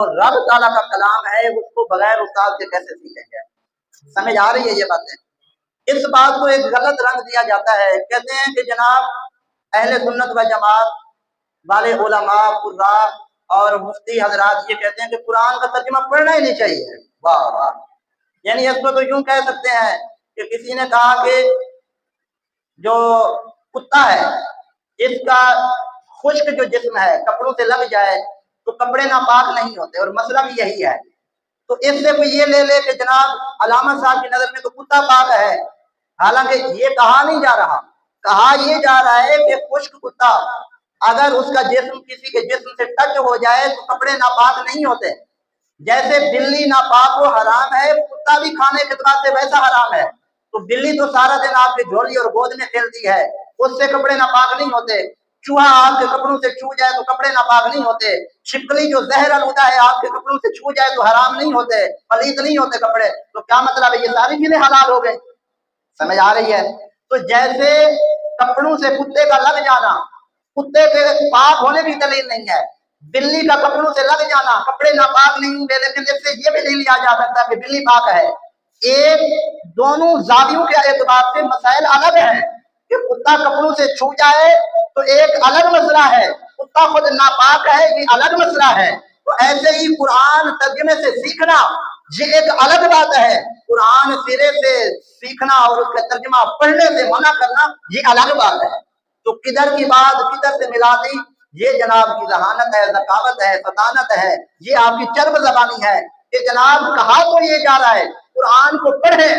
اور رب تعالیٰ کا کلام ہے، اس کو بغیر استاد کے کیسے سیکھیں گے؟ سمجھ آ رہی ہے یہ باتیں؟ اس بات کو ایک غلط رنگ دیا جاتا ہے، کہتے ہیں کہ جناب اہل سنت و جماعت والے علماء قراء اور مفتی حضرات یہ کہتے ہیں کہ قرآن کا ترجمہ پڑھنا ہی نہیں چاہیے۔ واہ واہ، یعنی اس کو تو یوں کہہ سکتے ہیں کہ کسی نے کہا کہ جو کتا ہے اس کا خشک جو جسم ہے کپڑوں سے لگ جائے تو کپڑے ناپاک نہیں ہوتے، اور مسئلہ بھی یہی ہے۔ تو اس سے کوئی یہ لے لے کہ جناب علامہ صاحب کی نظر میں تو کتا پاک ہے، حالانکہ یہ کہا نہیں جا رہا، کہا یہ جا رہا ہے کہ خشک کتا اگر اس کا جسم کسی کے جسم سے ٹچ ہو جائے تو کپڑے ناپاک نہیں ہوتے۔ جیسے بلی ناپاک و حرام ہے، کتا بھی کھانے کے اعتبار سے ویسا حرام ہے۔ تو بلی تو سارا دن آپ کی جھولی اور گود میں کھیلتی ہے، اس سے کپڑے ناپاک نہیں ہوتے۔ چوہا آپ کے کپڑوں سے چھو جائے تو کپڑے ناپاک نہیں ہوتے۔ شکلی جو زہر آلودہ ہے آپ کے کپڑوں سے چھو جائے تو حرام نہیں ہوتے، پلیت نہیں ہوتے کپڑے۔ تو کیا مطلب ہے؟ یہ ساری چیزیں حلال ہو گئی۔ سمجھ آ رہی ہے؟ تو جیسے کپڑوں سے کتے کا لگ جانا کتے کے پاک ہونے کی دلیل نہیں ہے، بلی کا کپڑوں سے لگ جانا کپڑے ناپاک نہیں ہوئے، لیکن اس سے یہ بھی نہیں لیا جا سکتا کہ بلی پاک ہے۔ ایک دونوں زاویوں کے اعتبار سے مسائل الگ ہیں کہ کتا کپڑوں سے چھو جائے تو ایک الگ مسئلہ ہے، کتا خود ناپاک ہے یہ الگ مسئلہ ہے۔ تو ایسے ہی قرآن ترجمے سے سیکھنا یہ ایک الگ بات ہے، قرآن سرے سے سیکھنا اور اس کا ترجمہ پڑھنے سے منع کرنا یہ الگ بات ہے۔ تو کدھر کی بات کدھر سے ملا دی، یہ جناب کی ذہانت ہے، ذکاوت ہے، فطانت ہے، یہ آپ کی چرب زبانی ہے کہ جناب کہا تو یہ جا رہا ہے قرآن کو پڑھیں،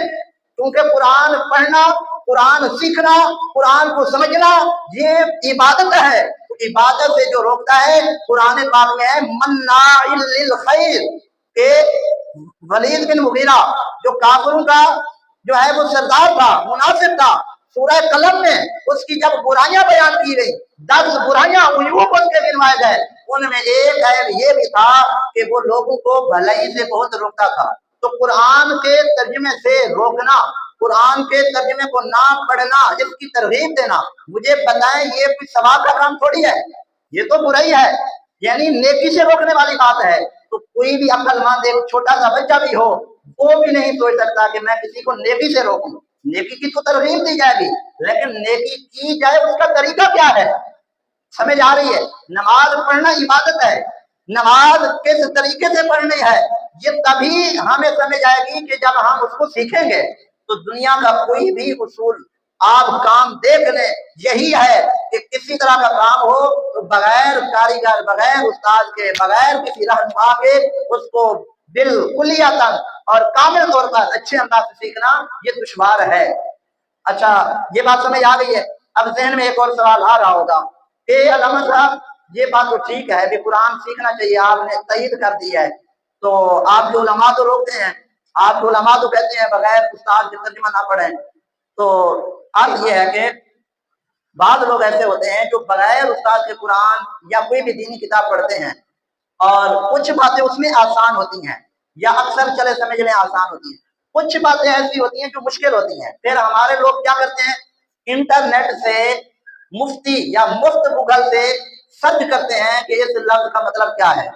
کیونکہ قرآن پڑھنا، قرآن سیکھنا، قرآن کو سمجھنا یہ عبادت ہے۔ عبادت سے جو روکتا ہے قرآن پاک میں ہے مناع للخیر، کہ ولید بن مغیرہ جو کافروں کا جو ہے وہ سردار تھا، منافق تھا، سورہ قلم میں اس کی جب برائیاں بیان کی گئی 10 برائیاں عیوب اس کے گنوائے گئے، ان میں ایک عیب یہ بھی تھا کہ وہ لوگوں کو بھلائی سے بہت روکتا تھا۔ تو قرآن کے ترجمے سے روکنا، قرآن کے ترجمے کو نہ پڑھنا، اس کی ترغیب دینا، مجھے بتائیں یہ کوئی ثواب کا کام تھوڑی ہے، یہ تو برائی ہے، یعنی نیکی سے روکنے والی بات ہے۔ تو کوئی بھی عقل مند ایک چھوٹا سا بچہ بھی ہو وہ بھی نہیں سوچ سکتا کہ میں کسی کو نیکی سے روکوں۔ نیکی کی تو ترغیب دی جائے گی، لیکن نیکی کی جائے اس کا طریقہ کیا ہے؟ سمجھ آ رہی ہے؟ نماز پڑھنا عبادت ہے، نماز کس طریقے سے پڑھنی ہے یہ تبھی ہمیں سمجھ آئے گی کہ جب ہم اس کو سیکھیں گے۔ تو دنیا کا کوئی بھی اصول آپ کام دیکھ لیں، یہی ہے کہ کسی طرح کا کام ہو تو بغیر کاریگر، بغیر استاد کے، بغیر کسی رہنما کے اس کو بالکلیتاً اور کامل طور پر اچھے انداز سے سیکھنا یہ دشوار ہے۔ اچھا یہ بات سمجھ آ گئی ہے؟ اب ذہن میں ایک اور سوال آ رہا ہوگا کہ علامہ صاحب یہ بات تو ٹھیک ہے کہ قرآن سیکھنا چاہیے، آپ نے تائید کر دی ہے، تو آپ جو علماء تو روکتے ہیں، آپ جو علماء تو کہتے ہیں بغیر استاد کے ترجمہ نہ پڑھیں، تو اب یہ ہے کہ بعض لوگ ایسے ہوتے ہیں جو بغیر استاد کے قرآن یا کوئی بھی دینی کتاب پڑھتے ہیں اور کچھ باتیں اس میں آسان ہوتی ہیں یا اکثر چلے سمجھنے آسان ہوتی ہیں، کچھ باتیں ایسی ہوتی ہیں جو مشکل ہوتی ہیں۔ پھر ہمارے لوگ کیا کرتے ہیں، انٹرنیٹ سے مفتی یا مفت گوگل سے سرچ کرتے ہیں کہ اس لفظ کا مطلب کیا ہے،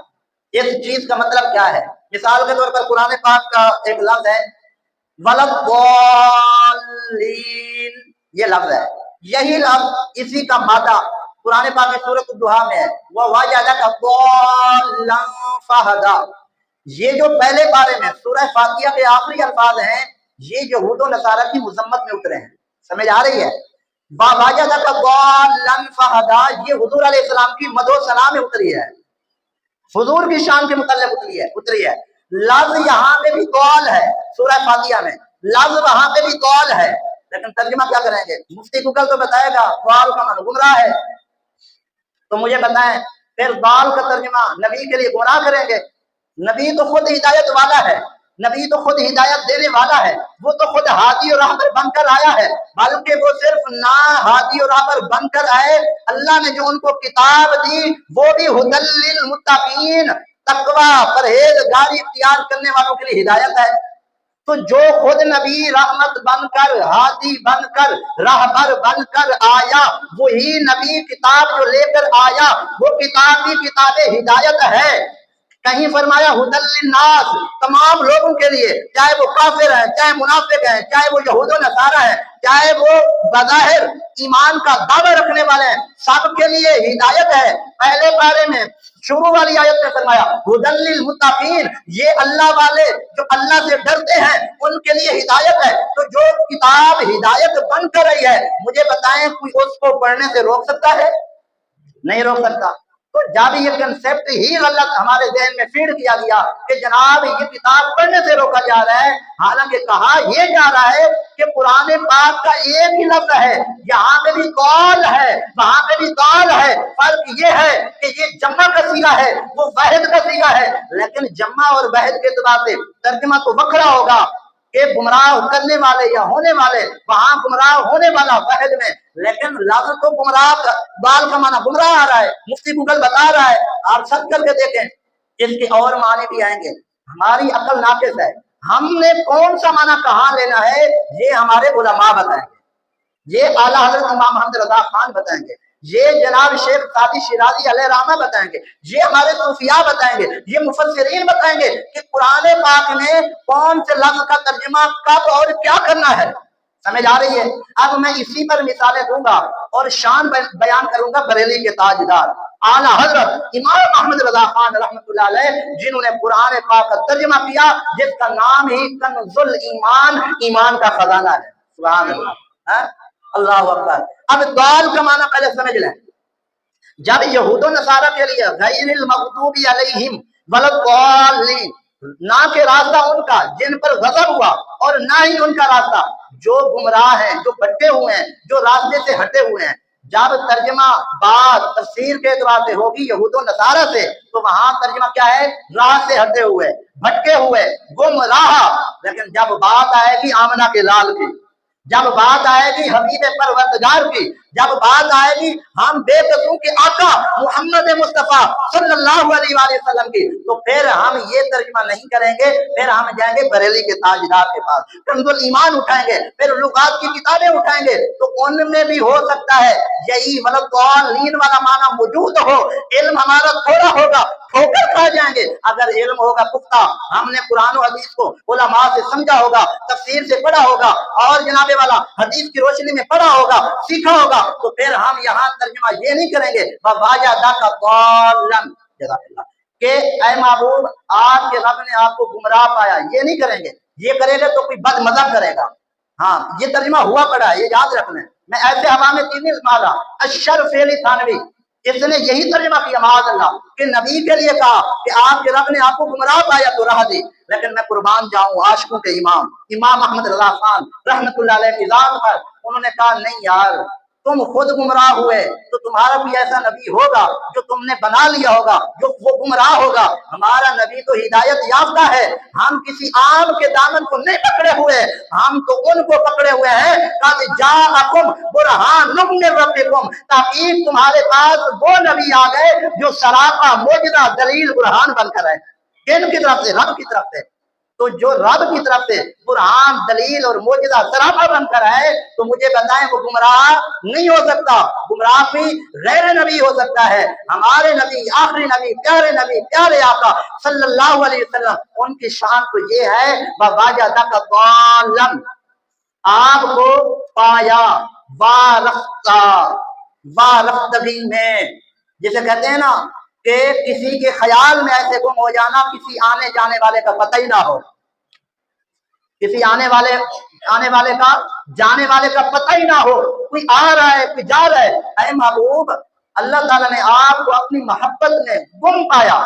اس چیز کا مطلب کیا ہے۔ مثال کے طور پر قرآن پاک کا ایک لفظ ہے وَلَضَّالِّينَ، یہ لفظ ہے، یہی لفظ اسی کا مادہ قرآن پاک کی سورۃ الضحیٰ میں ہے وَوَجَدَكَ ضَالًّا فَہَدَىٰ۔ یہ جو پہلے پارے میں سورہ فاتحہ کے آخری الفاظ ہیں یہ یہود و نصارہ کی مذمت میں اترے ہیں، سمجھ آ رہی ہے؟ وَوَجَدَكَ ضَالًّا فَہَدَىٰ یہ حضور علیہ السلام کی مدح و ثنا میں اتری ہے، حضور کی شان کے متعلق اتری ہے۔ لفظ یہاں پہ بھی قول ہے سورہ فاتحہ میں، لفظ وہاں پہ بھی قول ہے، لیکن ترجمہ کیا کریں گے؟ مفتی گوگل تو بتائے گا قول کا معنی گمراہ ہے، تو مجھے بتائیں پھر ضال کا ترجمہ نبی کے لیے گناہ کریں گے؟ نبی تو خود ہدایت والا ہے، نبی تو خود ہدایت دینے والا ہے، وہ تو خود ہادی اور راہبر بن کر آیا ہے، بلکہ وہ صرف نہ ہادی اور راہبر بن کر آئے، اللہ نے جو ان کو کتاب دی وہ بھی ہدی للمتقین، تقوی پرہیزگاری اختیار کرنے والوں کے لیے ہدایت ہے۔ تو جو خود نبی رحمت بن کر، ہادی بن کر، راہبر بن کر آیا، وہی نبی کتاب جو لے کر آیا وہ کتاب بھی کتاب ہدایت ہے۔ کہیں فرمایا ہدل للناس، تمام لوگوں کے لیے، چاہے وہ کافر ہیں، چاہے منافق ہیں، چاہے وہ یہود و نصارہ ہیں، چاہے وہ بظاہر ایمان کا دعوی رکھنے والے ہیں، سب کے لیے ہدایت ہے۔ پہلے بارے میں شروع والی آیت میں فرمایا ہدل للمتقین، یہ اللہ والے جو اللہ سے ڈرتے ہیں ان کے لیے ہدایت ہے۔ تو جو کتاب ہدایت بن کر رہی ہے، مجھے بتائیں کوئی اس کو پڑھنے سے روک سکتا ہے؟ نہیں روک سکتا۔ تو جب یہ کنسپٹ ہی غلط ہمارے ذہن میں فیڈ کیا گیا کہ جناب یہ کتاب پڑھنے سے روکا جا رہا ہے، حالانکہ کہا یہ جا رہا ہے کہ قرآن پاک کا ایک ہی لفظ ہے، یہاں پہ بھی قول ہے وہاں پہ بھی قول ہے، فرق یہ ہے کہ یہ جمع کا صیغہ ہے وہ واحد کا صیغہ ہے، لیکن جمع اور واحد کے اعتبار سے ترجمہ تو وکھرا ہوگا کہ گمراہ کرنے والے یا ہونے والے، وہاں گمراہ ہونے والا واحد میں، لیکن لفظ تو گمراہ بال کا معنی گمراہ آ رہا ہے، مفتی گوگل بتا رہا ہے، آپ سب کر کے دیکھیں، اس کے اور معنی بھی آئیں گے۔ ہماری عقل ناقص ہے، ہم نے کون سا معنی کہاں لینا ہے یہ ہمارے علماء بتائیں گے، یہ اعلیٰ حضرت امام محمد رضا خان بتائیں گے، یہ جناب شیخ سعدی شیرازی علیہ رحمہ بتائیں گے، یہ ہمارے صوفیاء بتائیں گے، یہ مفسرین بتائیں گے کہ قرآن پاک میں کون سے لفظ کا ترجمہ کب اور کیا کرنا ہے۔ سمجھ آ رہی ہے؟ اب میں اسی پر مثالیں دوں گا اور شان بیان کروں گا بریلی کے تاجدار اعلیٰ حضرت امام محمد رضا خان رحمۃ اللہ علیہ، جنہوں نے قرآن پاک کا ترجمہ کیا جس کا نام ہی کنز الایمان، ایمان کا خزانہ ہے۔ سبحان اللہ، اللہ اکبر۔ اب ضال کا معنی پہلے سمجھ لیں۔ جب یہود و نصارہ کے لیے غیر المغضوب علیہم ولا نہ کہ راستہ ان کا جن پر غضب ہوا اور نہ ہی ان کا راستہ جو گمراہ ہیں، جو بٹے ہوئے ہیں، جو راستے سے ہٹے ہوئے ہیں۔ جب ترجمہ بات تفسیر کے اعتبار سے ہوگی یہود و نصارہ سے، تو وہاں ترجمہ کیا ہے؟ راہ سے ہٹے ہوئے، بھٹکے ہوئے، گمراہ۔ لیکن جب بات آئے گی آمنہ کے لال کی، جب بات آئے گی حبیب پروردگار کی، جب بات آئے گی ہم بے قصوں کے آقا محمد مصطفیٰ صلی اللہ علیہ وآلہ وسلم کی، تو پھر ہم یہ ترجمہ نہیں کریں گے، پھر ہم جائیں گے بریلی کے تاجدار کے پاس، کنز الایمان اٹھائیں گے، پھر لغات کی کتابیں اٹھائیں گے، تو ان میں بھی ہو سکتا ہے یہی ولضالین والا معنی موجود ہو۔ علم ہمارا تھوڑا ہوگا، ٹھوکر کھا جائیں گے۔ اگر علم ہوگا پختہ، ہم نے قرآن و حدیث کو علماء سے سمجھا ہوگا، تفسیر سے پڑھا ہوگا اور جناب والا حدیث کی روشنی میں پڑھا ہوگا، سیکھا ہوگا، تو پھر ہم یہاں ترجمہ یہ نہیں کریں گے کہ اے محبوب آپ کے رب نے آپ کو گمراہ پایا، یہ نہیں کریں گے۔ یہ کرے گا تو کوئی بد مذہب کرے گا۔ ہاں یہ ترجمہ ہوا پڑا ہے، یہ یاد رکھنا ہے۔ میں ایسے ہوا میں تین مالا اشرف علی تھانوی، اس نے یہی ترجمہ کیا معاذ اللہ کہ نبی کے لیے کہا کہ آپ کے رب نے آپ کو گمراہ پایا تو راہ دی، لیکن میں قربان جاؤں عاشقوں کے امام امام احمد رضا خان رحمت اللہ علیہ کی ذات پر، انہوں نے کہا نہیں یار تم خود گمراہ ہوئے تو تمہارا بھی ایسا نبی ہوگا جو تم نے بنا لیا ہوگا، جو وہ گمراہ ہوگا۔ ہمارا نبی تو ہدایت یافتہ ہے، ہم کسی عام کے دامن کو نہیں پکڑے ہوئے، ہم تو ان کو پکڑے ہوئے ہیں قد جاءکم برہان من ربکم، تاکہ تمہارے پاس وہ نبی آ گئے جو سراپا معجزہ دلیل برہان بن کر ہے۔ کن کی طرف سے؟ رب کی طرف سے۔ تو جو رب کی طرف سے برہان دلیل اور معجزہ سراپا بن کر ہے، تو مجھے بتائیں وہ گمراہ نہیں ہو سکتا، گمراہ بھی غیر نبی ہو سکتا ہے۔ ہمارے نبی آخری نبی پیارے آقا صلی اللہ علیہ وسلم، ان کی شان تو یہ ہے وَوَجَدَكَ ضَالًّا، آپ کو پایا وارفتگی میں، جسے کہتے ہیں نا کہ کسی کے خیال میں ایسے گم ہو جانا، کسی آنے جانے والے کا پتہ ہی نہ ہو، کسی آنے والے کا جانے والے کا پتہ ہی نہ ہو، کوئی آ رہا ہے کوئی جا رہا ہے۔ اے محبوب اللہ تعالیٰ نے آپ کو اپنی محبت میں گم پایا،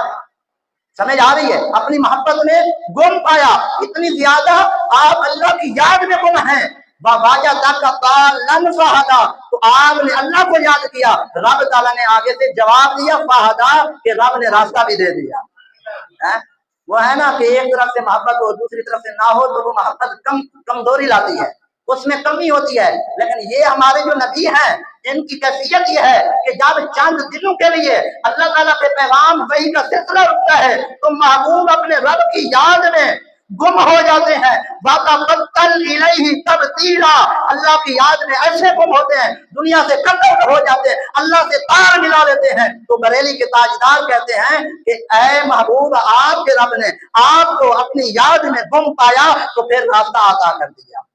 سمجھ آ رہی ہے؟ اپنی محبت میں گم پایا، اتنی زیادہ آپ اللہ کی یاد میں گم ہیں۔ وَوَجَدَكَ ضَالًّا فَهَدَىٰ، تو آپ نے اللہ کو یاد کیا، رب تعالیٰ نے آگے سے جواب دیا فَهَدَىٰ، کہ رب نے راستہ بھی دے دیا۔ وہ ہے نا کہ ایک طرف سے محبت ہو دوسری طرف سے نہ ہو تو وہ محبت کمزوری لاتی ہے، اس میں کمی ہوتی ہے۔ لیکن یہ ہمارے جو نبی ہیں ان کی کیفیت یہ ہے کہ جب چند دنوں کے لیے اللہ تعالیٰ کے پیغام وحی کا سلسلہ رکتا ہے تو محبوب اپنے رب کی یاد میں गुम हो जाते हैं। वातबद्दल इलैहि तब्दीला, अल्लाह की याद में ऐसे गुम होते हैं, दुनिया से कट हो जाते हैं, अल्लाह से तार मिला लेते हैं। तो बरेली के ताजदार कहते हैं कि ऐ महबूब, आपके रब ने आपको अपनी याद में गुम पाया तो फिर रास्ता अता कर दिया।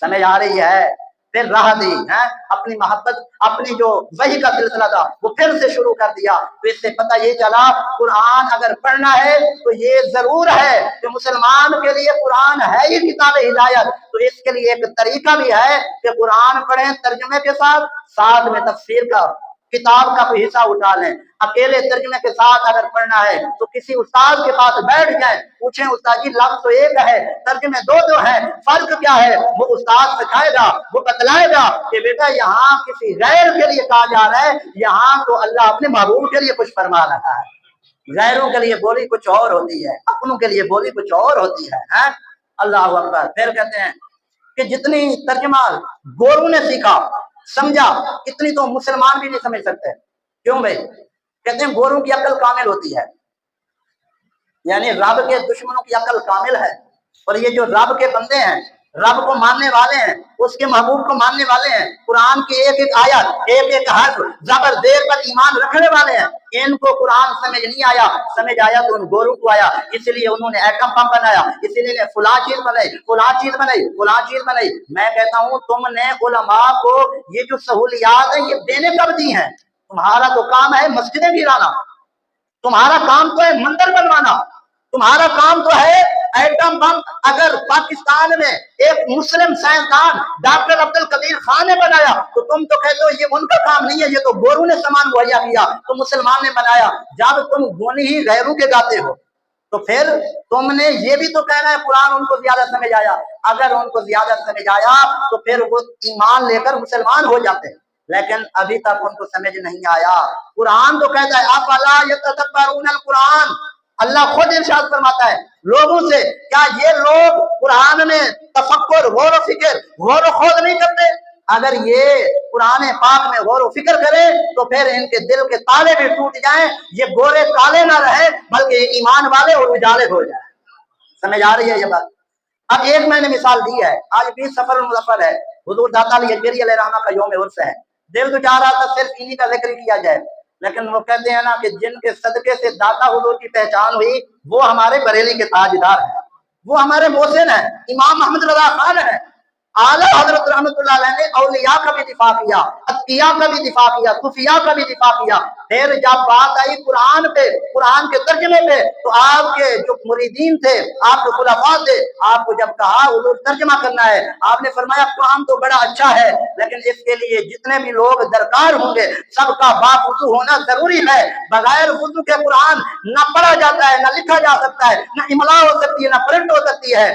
समझ आ रही है? फिर राह दी है, अपनी मोहब्बत, अपनी जो वही का सिलसिला था वो फिर से शुरू कर दिया। तो इससे पता ये चला कुरान अगर पढ़ना है तो ये जरूर है कि मुसलमान के लिए कुरान है ही किताब हिदायत। तो इसके लिए एक तरीका भी है कि कुरान पढ़ें तर्जुमे के साथ, साथ में तफसीर का किताब का कोई हिस्सा उठा लें। अकेले तर्जुमे के साथ अगर पढ़ना है तो किसी उस्ताद के पास बैठ जाए, पूछें उस्ताद जी लफ्ज़ तो एक है, तर्जुमे दो दो है, फर्क क्या है? वो उस्ताद सिखाएगा, वो बतलाएगा कि बेटा यहाँ किसी गैर के लिए कहा जा रहा है, यहाँ तो अल्लाह अपने महबूब के लिए कुछ फरमा रहा है। गैरों के लिए बोली कुछ और होती है, अपनों के लिए बोली कुछ और होती है? अल्लाह अकबर। फिर कहते हैं कि जितनी तर्जुमा गोरों ने सीखा समझा, इतनी तो मुसलमान भी नहीं समझ सकते। क्यों भाई? कहते हैं गोरों की अकल कामिल होती है, यानी रब के दुश्मनों की अकल कामिल है, और ये जो रब के बंदे हैं, रब को मानने वाले हैं, उसके महबूब को मानने वाले हैं, कुरान की एक एक आयत, एक एक हर्फ जबर देर पर ईमान रखने वाले हैं, इनको कुरान समझ नहीं आया, समझ आया तो उन गोरों को आया, इसलिए उन्होंने एटम बम बनाया, इसलिए फुला चीज बनाई, फुला चीज बनाई, फुला चीज बनाई। मैं कहता हूँ तुमने उलमा को ये जो सहूलियात है ये देने कब दी है? तुम्हारा तो काम है मस्जिदें गिराना, तुम्हारा काम तो है मंदिर बनवाना, तुम्हारा काम तो है एटम बम। अगर पाकिस्तान में एक मुस्लिम साइंसदान डॉक्टर अब्दुल कदीर खान ने बनाया तो तुम तो कहते हो ये उनका काम नहीं है, ये तो गोरू ने सामान मुहैया किया, तो मुसलमान ने बनाया। जब तुम गोनी ही गैरों के गाते हो तो फिर तुमने ये भी तो कहना है कुरान उनको ज्यादा समझ आया। अगर उनको ज्यादा समझ आया तो फिर वो ईमान लेकर मुसलमान हो जाते हैं, लेकिन अभी तक उनको समझ नहीं आया। कुरान तो कहता है अफला यतदब्बरून कुरान, अल्लाह खुद इरशाद फरमाता है लोगों से, क्या ये लोग कुरान में तफक्कुर, गौर फिक्र, गौर खोज नहीं करते? अगर ये कुरान पाक में गौर फिक्र करें तो फिर इनके दिल के ताले भी टूट जाएं, ये गोरे काले ना रहे बल्कि ईमान वाले और उजाले हो जाए। समझ आ रही है ये बात? अब एक मैंने मिसाल दी है, आज 20 सफर मुज़फ़्फ़र है, हुज़ूर दाता अली अजमेरी अलैहिर्रहमा का यौम उर्स है। दिल तो चाह रहा था सिर्फ इन्हीं का जिक्र किया जाए, लेकिन वो कहते हैं ना कि जिनके सदके से दाता हुजूर की पहचान हुई वो हमारे बरेली के ताजदार हैं, वो हमारे मोहसिन हैं, इमाम अहमद रजा खान है। आला हजरत रहमतुल्लाह अलैह ने औलिया का भी दिफा किया, अत्किया का भी दिफा किया, खुफिया का भी दिफा किया। फिर जब बात आई कुरान पे, कुरान के तर्जमे पे, तो आपके जो मुरीदीन थे, आपके खुलाफा थे, आपको जब कहा हुजूर तर्जमा करना है, आपने फरमाया कुरान तो बड़ा अच्छा है, लेकिन इसके लिए जितने भी लोग दरकार होंगे सबका बावुज़ू होना जरूरी है। बगैर वुज़ू के कुरान न पढ़ा जाता है, न लिखा जा सकता है, न इमला हो सकती है, न प्रिंट हो सकती है।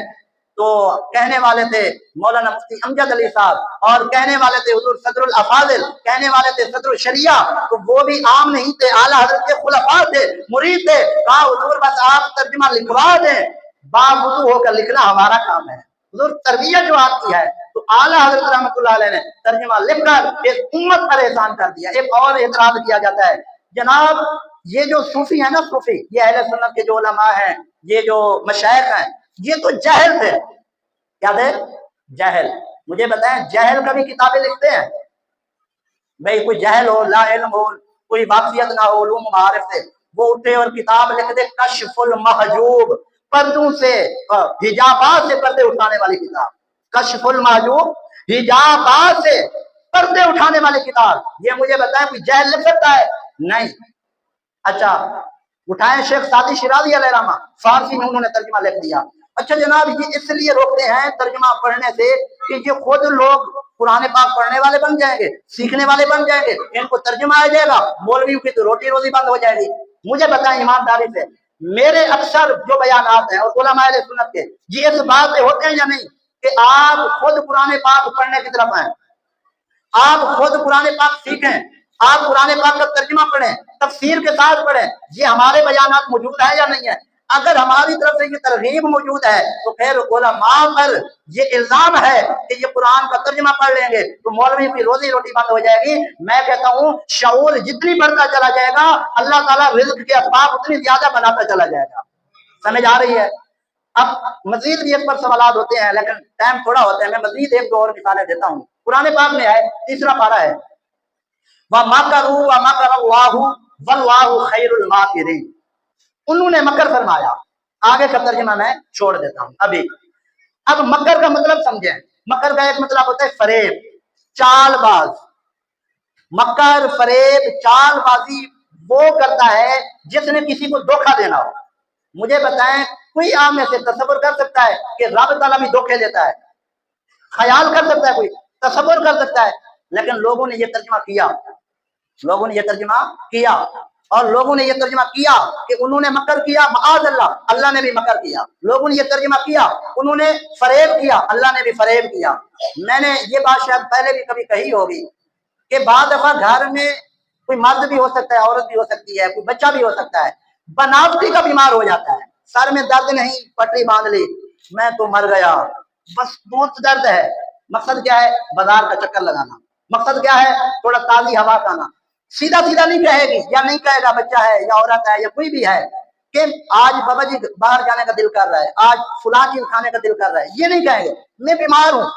तो कहने वाले थे मौलाना मुफ्ती अमजद अली साहब, और कहने वाले थे हुजूर सदरुल अफाजिल, कहने वाले थे सदरुल शरिया, तो वो भी आम नहीं थे, आला हजरत के खुलफा थे, मुरीद थे। कहा हुजूर बस आप तर्जुमा लिखवा दें, बावुज़ू होकर लिखना हमारा काम है। हुजूर तरबियत जो आपकी है, तो आला हजरत रहमतुल्लाह अलैह ने तर्जुमा लिखकर इस उम्मत पर एहसान कर दिया। एक और एतराज किया जाता है, जनाब ये जो सूफी है ना, सूफी, ये अहले सुन्नत के जो उलमा हैं, ये जो मशाइख हैं, ये तो जहल थे। क्या थे? जहल। मुझे बताएं जहल कभी किताबें लिखते हैं? भाई कोई जहल हो, ला इल्म हो, कोई वाक़ियत ना हो उलूम मारिफ से, वो उठे और किताब लिख दे कश्फुल महजूब, पर्दों से हिजाबात से पर्दे उठाने वाली किताब, कश्फुल महजूब, हिजाबात से पर्दे उठाने वाली किताब। ये मुझे बताएं कोई जहल लिख सकता है? नहीं। अच्छा उठाए शेख सादी शिराज़ी अलैहिर्रहमा, फारसी में उन्होंने तर्जुमा लिख दिया। अच्छा जनाब ये इसलिए रोकते हैं तर्जुमा पढ़ने से कि ये खुद लोग कुरान पाक पढ़ने वाले बन जाएंगे, सीखने वाले बन जाएंगे, इनको तर्जुमा आ जाएगा, मौलवियों की तो रोटी रोजी बंद हो जाएगी। मुझे बताएं ईमानदारी से, मेरे अक्सर जो बयानात हैं और उलमा अहले सुन्नत के, ये इस बात से होते हैं या नहीं कि आप खुद कुरान पाक पढ़ने की तरफ आए, आप खुद कुरान पाक सीखें, आप कुरान पाक का तर्जुमा पढ़ें, तफसीर के साथ पढ़ें। ये हमारे बयानात मौजूद है या नहीं है? अगर हमारी तरफ से ये तरगीब मौजूद है तो फिर उलमा पर ये इल्जाम है कि ये कुरान का तर्जुमा पढ़ लेंगे तो मौलवी की रोजी रोटी बंद हो जाएगी। मैं कहता हूँ शऊर जितनी बढ़ता चला जाएगा, अल्लाह ताला रिज़्क़ के असबाब उतनी ज्यादा बनाता चला जाएगा। समझ आ रही है? अब मजीद भी इस पर सवालात होते हैं, लेकिन टाइम थोड़ा होता है, मैं मजीद एक दो और मिसालें देता हूँ। कुरान पाक में है, 3 पारा है, व मकरू व मकरल्लाहु वल्लाहु खैरुल माकिरीन। उन्होंने मकर फरमाया। आगे का तर्जुमा मैं छोड़ देता हूँ अभी। अब मकर का मतलब समझें। मकर का एक मतलब होता है फरेब, चालबाज। मकर, फरेब, चालबाजी वो करता है जिसने किसी को धोखा देना हो। मुझे बताएं, कोई आप में से तसव्वुर कर सकता है कि रब ताला भी धोखे देता है? ख्याल कर सकता है कोई? तसव्वुर कर सकता है? लेकिन लोगों ने ये तर्जुमा किया, लोगों ने ये तर्जुमा किया, और लोगों ने ये तर्जुमा किया कि उन्होंने मकर किया, माअज़ अल्लाह, अल्लाह ने भी मकर किया। लोगों ने ये तर्जुमा किया, उन्होंने फरेब किया, अल्लाह ने भी फरेब किया। मैंने ये बात शायद पहले भी कभी कही होगी कि बाद दफा घर में कोई मर्द भी हो सकता है, औरत भी हो सकती है, कोई बच्चा भी हो सकता है, बनावटी का बीमार हो जाता है, सर में दर्द नहीं, पटरी बांध ली, मैं तो मर गया, बस बहुत दर्द है। मकसद क्या है? बाजार का चक्कर लगाना। मकसद क्या है? थोड़ा ताजी हवा खाना। सीधा सीधा नहीं कहेगी या नहीं कहेगा, बच्चा है या औरत है या कोई भी है, कि आज बाबा जी बाहर जाने का दिल कर रहा है, आज फुला चीज खाने का दिल कर रहा है, ये नहीं कहेंगे, मैं बीमार हूँ।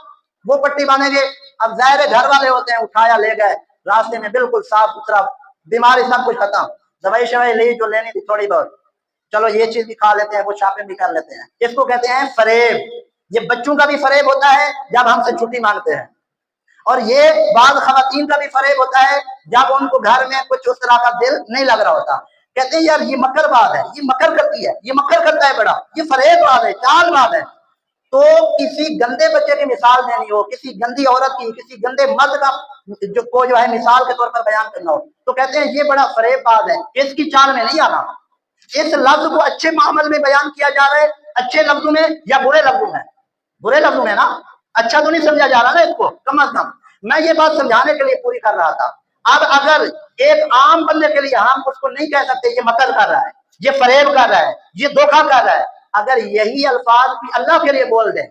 वो पट्टी बांधेंगे। अब जाहिर घर वाले होते हैं, उठाया ले गए, रास्ते में बिल्कुल साफ सुथरा, बीमारी सब कुछ खत्म, दवाई शवाई ली जो लेनी थी थोड़ी बहुत, चलो ये चीज भी खा लेते हैं, वो शॉपिंग भी कर लेते हैं। इसको कहते हैं फरेब। ये बच्चों का भी फरेब होता है जब हमसे छुट्टी मांगते हैं, और ये बाद खवातीन का भी फरेब होता है जब उनको घर में कुछ उस तरह का दिल नहीं लग रहा होता। कहते हैं यार ये मकरबाज है, ये मकर करती है, ये मकर करता है बड़ा, ये फरेबबाज है, चालबाज है। तो किसी गंदे बच्चे की मिसाल देनी हो, किसी गंदी औरत की, किसी गंदे मर्द का जो है मिसाल के तौर पर बयान करना हो, तो कहते हैं ये बड़ा फरेबबाज है, इसकी चाल में नहीं आना। इस लफ्ज को अच्छे मामले में बयान किया जा रहा है, अच्छे लफ्जों में या बुरे लफ्जों में? बुरे लफ्जों में ना, अच्छा तो नहीं समझा जा रहा ना इसको, कम अज कम। मैं ये बात समझाने के लिए पूरी कर रहा था। अब अगर एक आम बंदे के लिए हम उसको नहीं कह सकते ये मकर कर रहा है, ये फरेब कर रहा है, ये धोखा कर रहा है, अगर यही अल्फाज भी अल्लाह के लिए बोल दें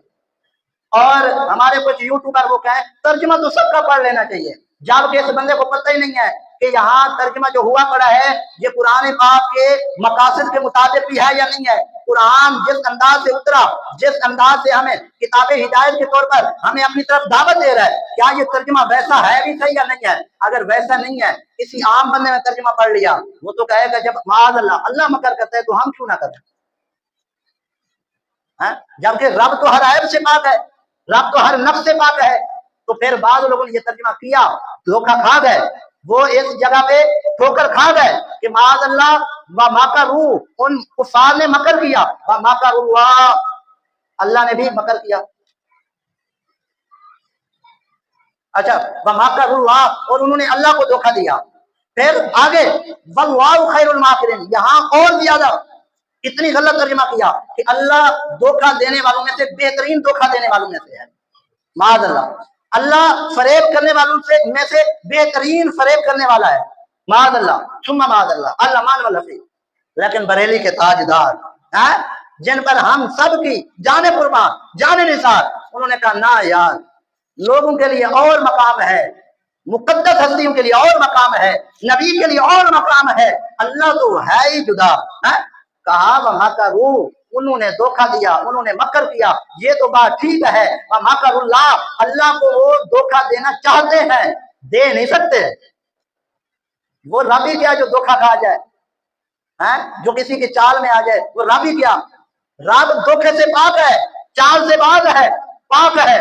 और हमारे कुछ यूट्यूबर वो कहें तर्जुमा तो सबका पढ़ लेना चाहिए, जबकि इस बंदे को पता ही नहीं है कि यहाँ तर्जुमा जो हुआ पड़ा है ये कुरान पाक के मकासद के मुताबिक भी है या नहीं है। कुरान जिस अंदाज से उतरा, जिस अंदाज से हमें किताबे हिदायत के तौर पर हमें अपनी तरफ दावत दे रहा है, क्या ये तर्जुमा वैसा है भी सही या नहीं है? अगर वैसा नहीं है, किसी आम बंदे ने तर्जुमा पढ़ लिया, वो तो कहेगा जब माज़ अल्लाह, अल्लाह मकर करता है तो हम क्यों ना करें? जबकि रब तो हर ऐब से पाक है, रब तो हर नफ्स से पाक है। तो फिर बाद लोगों ने ये तर्जुमा किया, धोखा खा गए, वो इस जगह पे ठोकर खा गए कि माज़ अल्लाह व मकरू, उन कुफार ने मकर किया, व मकरुल्लाह, अल्लाह ने भी मकर किया। अच्छा, व मकरुल्लाह, और उन्होंने अल्लाह को धोखा दिया। फिर आगे वल्लाहु खैरुल माकिरीन, यहाँ और ज्यादा इतनी गलत तर्जुमा किया कि अल्लाह धोखा देने वालों में से बेहतरीन धोखा देने वालों में से है। माज़ अल्लाह, अल्लाह फरेब करने वालों में से बेहतरीन फरेब करने वाला है। माज़ अल्लाह, सुम्मा माज़ अल्लाह, अल्लाह मान वल हफीज। लेकिन बरेली के ताजदार हैं, जिन पर हम सब की जाने कुर्बान, जाने निसार, उन्होंने कहा ना यार, लोगों के लिए और मकाम है, मुकद्दस हस्तियों के लिए और मकाम है, नबी के लिए और मकाम है, अल्लाह तो है ही जुदा है। कहा वह मकरू, उन्होंने धोखा दिया, उन्होंने मकर किया, ये तो बात ठीक है। वह मकरुल्लाह, अल्लाह को वो धोखा देना चाहते हैं, दे नहीं सकते। वो रब ही क्या जो धोखा खा जाए, हैं, जो किसी की चाल में आ जाए, वो रब ही क्या? रब धोखे से पाक है, चाल से बाज है, पाक है।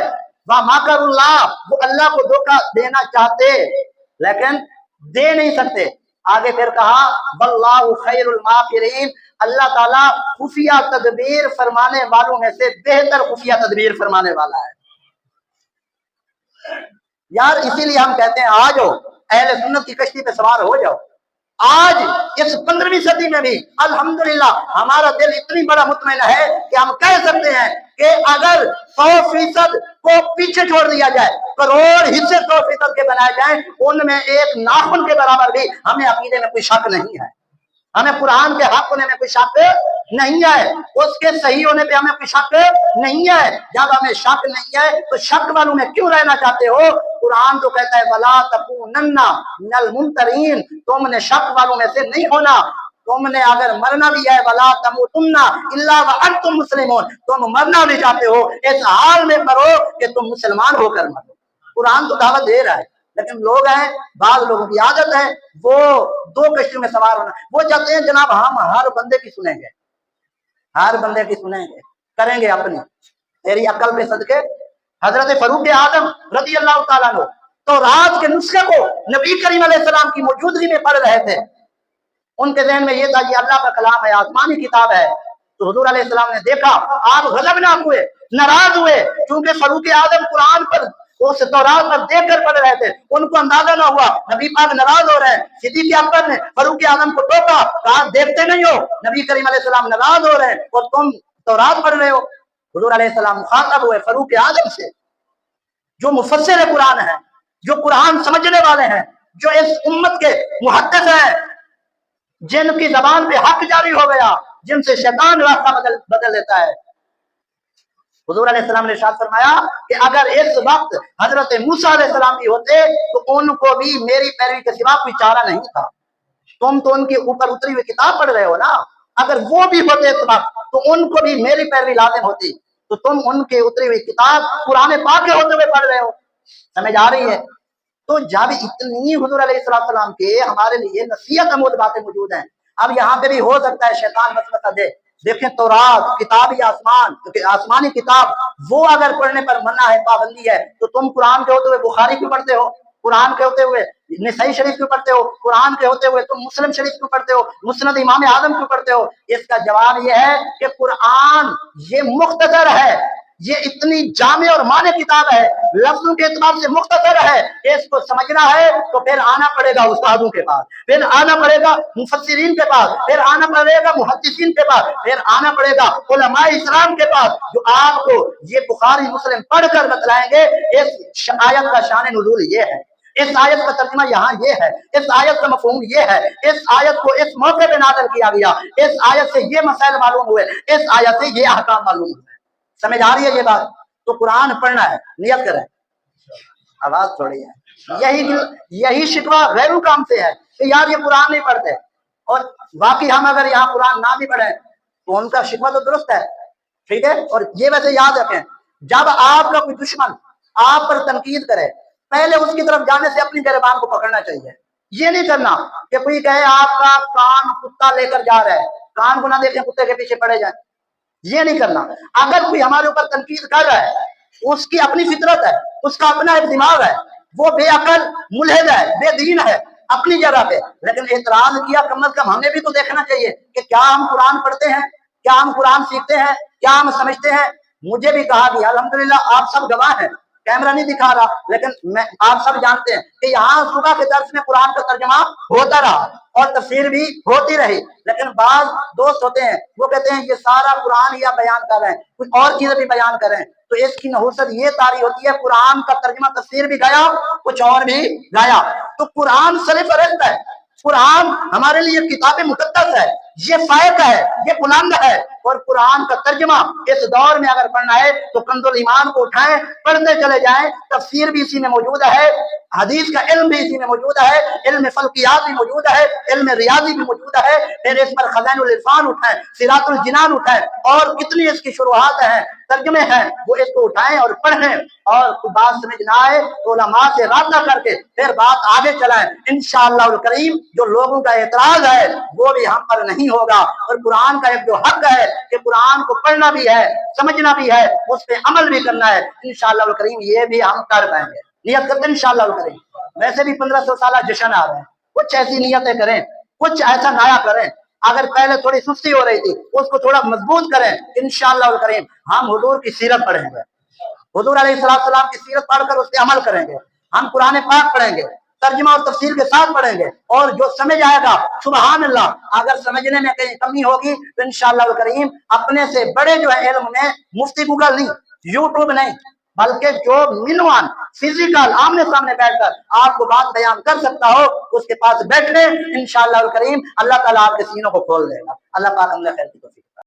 वह मकरुल्लाह, वो अल्लाह को धोखा देना चाहते लेकिन दे नहीं सकते। आगे फिर कहा वल्लाहु खैरुल माकिरीन, अल्लाह ताला खुफिया तदबीर फरमाने वालों में से बेहतर खुफिया तदबीर फरमाने वाला है। यार इसीलिए हम कहते हैं आ जाओ, अहले सुन्नत की कश्ती पे सवार हो जाओ। आज इस 15वीं सदी में भी अल्हम्दुलिल्लाह हमारा दिल इतनी बड़ा मुतमईन है कि हम कह सकते हैं कि अगर 100% को पीछे छोड़ दिया जाए, करोड़ हिस्से 100% के बनाए जाएं, उनमें एक नाखून के बराबर भी हमें अकीदे में कोई शक नहीं है, हमें कुरान के हक होने में कोई शक नहीं है, उसके सही होने पे हमें कोई शक नहीं है। जब हमें शक नहीं है तो शक वालों में क्यों रहना चाहते हो? कुरान तो कहता है वला तकूनन्ना मिनल मुमतरीन, तुमने शक वालों में से नहीं होना। तुमने अगर मरना भी है वला तमुतुन्ना इल्ला व अंतुम मुस्लिमून, तुम मरना भी चाहते हो इस हाल में मरो कि तुम मुसलमान होकर मरो। कुरान तो दावत दे रहा है, लेकिन लोग हैं, बाद लोगों की आदत है वो दो कश्तियों में सवार होना। वो चाहते हैं जनाब हम हर बंदे की सुनेंगे, हर बंदे की सुनेंगे, करेंगे अपनी। तेरी अकल पे सदके हजरत फरूक आदम रजी अल्लाह तआला अन्हु तो रात के नुस्खे को नबी करीम अलैहिस्सलाम की मौजूदगी में पढ़ रहे थे। उनके ज़हन में ये था ये अल्लाह का कलाम है, आसमानी किताब है। तो हुजूर अलैहिस्सलाम ने देखा, आप गज़बनाक हुए, नाराज हुए, क्योंकि फरूक आदम कुरान पर उस तौरात पर देख कर पढ़ रहे थे। उनको अंदाजा ना हुआ नबी पाक नाराज हो रहे हैं। सिद्दीक़ अकबर ने फरूक आदम को टोका, कहा देखते नहीं हो नबी करीम अलैहिस्सलाम नाराज हो रहे हैं और तुम तौरात पढ़ रहे हो। हुजूर अलैहिस्सलाम मुखातब हुए फरूक आदम से, जो मुफस्सिर कुरान है, जो कुरान समझने वाले हैं, जो इस उम्मत के मुहद्दिस हैं, जिनकी जबान पे हक जारी हो गया, जिनसे शैतान रास्ता बदल देता है। हुजूर अलैहिस्सलाम ने इरशाद फरमाया कि अगर इस वक्त हजरत मूसा अलैहिस्सलाम भी होते तो उनको भी मेरी पैरवी के सिवा कोई चारा नहीं था। तुम तो उनके ऊपर उतरी हुई किताब पढ़ रहे हो ना, अगर वो भी होते इस वक्त तो उनको भी मेरी पैरवी लाजिम होती। तो तुम उनके उतरी हुई किताब कुरान पाक के होते हुए पढ़ रहे हो। समझ आ रही है? तो जब इतनी हुजूर अलैहिस्सलाम के हमारे लिए नसीहत अमूल बातें मौजूद हैं, अब यहाँ पे भी हो सकता है शैतान वसवसा दे। देखें तौरात किताब या आसमान, क्योंकि आसमानी किताब वो अगर पढ़ने पर मना है, पाबंदी है, तो तुम कुरान के होते हुए बुखारी क्यों पढ़ते हो? कुरान के होते हुए नसाई शरीफ क्यों पढ़ते हो? कुरान के होते हुए तुम मुस्लिम शरीफ क्यों पढ़ते हो? मुस्नद इमाम आदम क्यों पढ़ते हो? इसका जवाब यह है कि कुरान ये मुख्तसर है, ये इतनी जामे और माने किताब है, लफ्जों के एतबार से मुख्तसर है। इसको समझना है तो फिर आना पड़ेगा उस्तादों के पास, फिर आना पड़ेगा मुफस्सिरीन के पास, फिर आना पड़ेगा मुहद्दिसीन के पास, फिर आना पड़ेगा उलमाए इस्लाम के पास, जो आपको ये बुखारी मुस्लिम पढ़कर बतलाएंगे इस आयत का शान नुज़ूल ये है, इस आयत का तर्जुमा यहाँ ये है, इस आयत का मफ़हूम ये है, इस आयत को इस मौके पे नाज़िल किया गया, इस आयत से ये मसाइल मालूम हुए, इस आयत से ये अहकाम मालूम हुए। समझ आ रही है ये बात? तो कुरान पढ़ना है, नियत करें। आवाज थोड़ी है। यही शिकवा गैरों काम से है कि यार ये कुरान नहीं पढ़ते, और बाकी हम अगर यहाँ कुरान ना भी पढ़े तो उनका शिकवा तो दुरुस्त है, ठीक है। और ये वैसे याद रखें, जब आपका कोई दुश्मन आप पर तनकीद करे, पहले उसकी तरफ जाने से अपनी गिरबान को पकड़ना चाहिए। ये नहीं करना कि कोई कहे आपका कान कुत्ता लेकर जा रहा है, कान को ना देखें कुत्ते के पीछे पड़े जाए, ये नहीं करना। अगर कोई हमारे ऊपर तनकीद कर रहा है, उसकी अपनी फितरत है, उसका अपना एक दिमाग है, वो बेअकल मुल्हिद है, बेदीन है अपनी जगह पे, लेकिन एतराज किया, कम से कम हमें भी तो देखना चाहिए कि क्या हम कुरान पढ़ते हैं, क्या हम कुरान सीखते हैं, क्या हम समझते हैं। मुझे भी कहा गया, अल्हम्दुलिल्लाह आप सब गवाह हैं, कैमरा नहीं दिखा रहा, लेकिन मैं आप सब जानते हैं कि यहाँ सुबह के दर्स में कुरान का तर्जुमा होता रहा और तफसीर भी होती रही, लेकिन बाज दोस्त होते हैं वो कहते हैं ये सारा कुरान या बयान कर रहे हैं, कुछ और चीजें भी बयान कर रहे हैं। तो इसकी नहुसत ये तारी होती है, कुरान का तर्जुमा तफसीर भी गया, कुछ और भी गया। तो कुरान सरफहरिस्त है, कुरान हमारे लिए किताब मुकद्दस है, ये फायक है, ये बुलंद है। और कुरान का तर्जुमा इस दौर में अगर पढ़ना है तो कंजुल ईमान को उठाएं, पढ़ते चले जाएं। तफसीर भी इसी में मौजूद है, हदीस का इल्म भी इसी में मौजूद है, इल्म फल्कियात भी मौजूद है, इल्म रियाजी भी मौजूद है। फिर इस पर खज़ाइनुल इरफान उठाएं, सिरातुल जिनान उठाएं, और कितनी इसकी शुरुआत है, तर्जुमे हैं, वो इसको उठाएं और पढ़ें। और बात समझ ना आए तो उलमा से राब्ता करके फिर बात आगे चलाएं। इंशाअल्लाह करीम जो लोगों का एतराज है वो भी हम पर नहीं होगा। और कुरान का एक जो हक है कि कुरान को पढ़ना भी है, समझना भी है, उस पर अमल भी करना है, इंशाअल्लाह करीम ये भी हम कर पाएंगे। नियत करते हैं इंशाअल्लाह करीम। वैसे भी 1500 साल जश्न आ रहे हैं, कुछ ऐसी नियतें करें, कुछ ऐसा नया करें। अगर पहले थोड़ी सुस्ती हो रही थी उसको थोड़ा मजबूत करें, इंशाअल्लाह करीम हम हुजूर की सीरत पढ़ेंगे, हुजूर अलैहिस्सलाम की सीरत पढ़कर उस पर अमल करेंगे। हम कुरान पाक पढ़ेंगे, तर्जुमा और तफसीर के साथ पढ़ेंगे, और जो समझ आएगा सुबहान अल्लाह। अगर समझने में कहीं कमी होगी तो इंशाअल्लाह करीम अपने से बड़े जो है इल्म में, मुफ्ती गूगल नहीं, यूट्यूब नहीं, बल्कि जो मिनवान फिजिकल आमने सामने बैठकर आपको बात बयान कर सकता हो उसके पास बैठ ले, इंशाअल्लाह करीम अल्लाह ताला आपके सीनों को खोल देगा। अल्लाह पाक हमने खैर की तौफीक